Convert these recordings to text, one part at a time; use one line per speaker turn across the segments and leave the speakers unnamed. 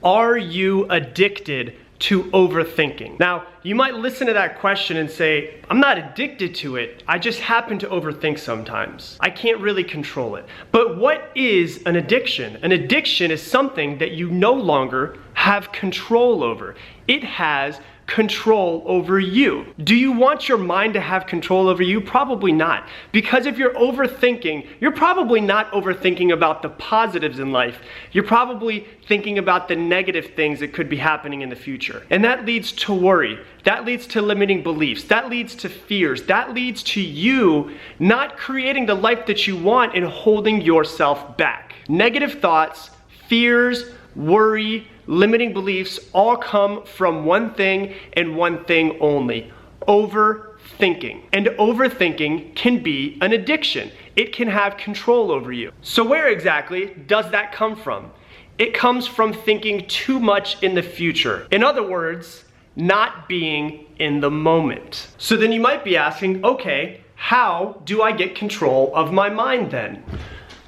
Are you addicted to overthinking? Now, you might listen to that question and say, I'm not addicted to it, I just happen to overthink sometimes. I can't really control it. But what is an addiction? An addiction is something that you no longer have control over. It has control over you. Do you want your mind to have control over you? Probably not. Because if you're overthinking, you're probably not overthinking about the positives in life. You're probably thinking about the negative things that could be happening in the future. And that leads to worry. That leads to limiting beliefs. That leads to fears. That leads to you not creating the life that you want and holding yourself back. Negative thoughts, fears, worry, limiting beliefs all come from one thing and one thing only: overthinking. And overthinking can be an addiction. It can have control over you. So where exactly does that come from? It comes from thinking too much in the future. In other words, not being in the moment. So then you might be asking, okay, how do I get control of my mind then?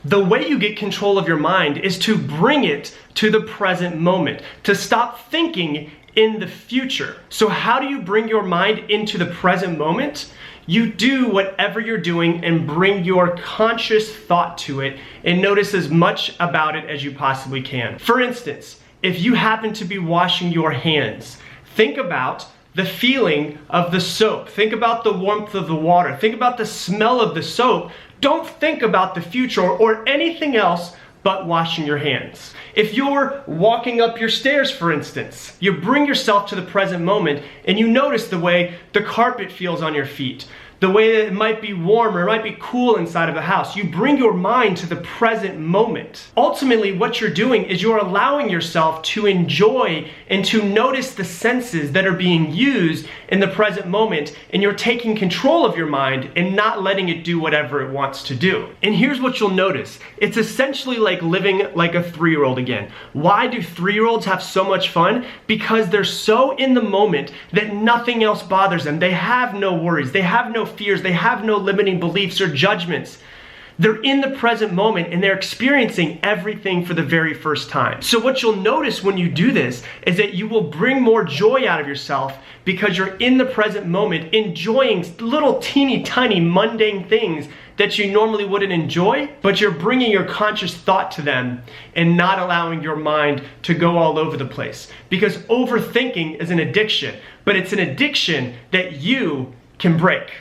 The way you get control of your mind is to bring it to the present moment, to stop thinking in the future. So how do you bring your mind into the present moment? You do whatever you're doing and bring your conscious thought to it and notice as much about it as you possibly can. For instance, if you happen to be washing your hands, think about the feeling of the soap. Think about the warmth of the water. Think about the smell of the soap. Don't think about the future or anything else but washing your hands. If you're walking up your stairs, for instance, you bring yourself to the present moment and you notice the way the carpet feels on your feet, the way that it might be warm or it might be cool inside of the house. You bring your mind to the present moment. Ultimately, what you're doing is you're allowing yourself to enjoy and to notice the senses that are being used in the present moment, and you're taking control of your mind and not letting it do whatever it wants to do. And here's what you'll notice. It's essentially like living like a 3-year-old again. Why do 3-year-olds have so much fun? Because they're so in the moment that nothing else bothers them. They have no worries. They have no fears. They have no limiting beliefs or judgments. They're in the present moment and they're experiencing everything for the very first time. So what you'll notice when you do this is that you will bring more joy out of yourself because you're in the present moment enjoying little teeny tiny mundane things that you normally wouldn't enjoy, but you're bringing your conscious thought to them and not allowing your mind to go all over the place. Because overthinking is an addiction, but it's an addiction that you can break.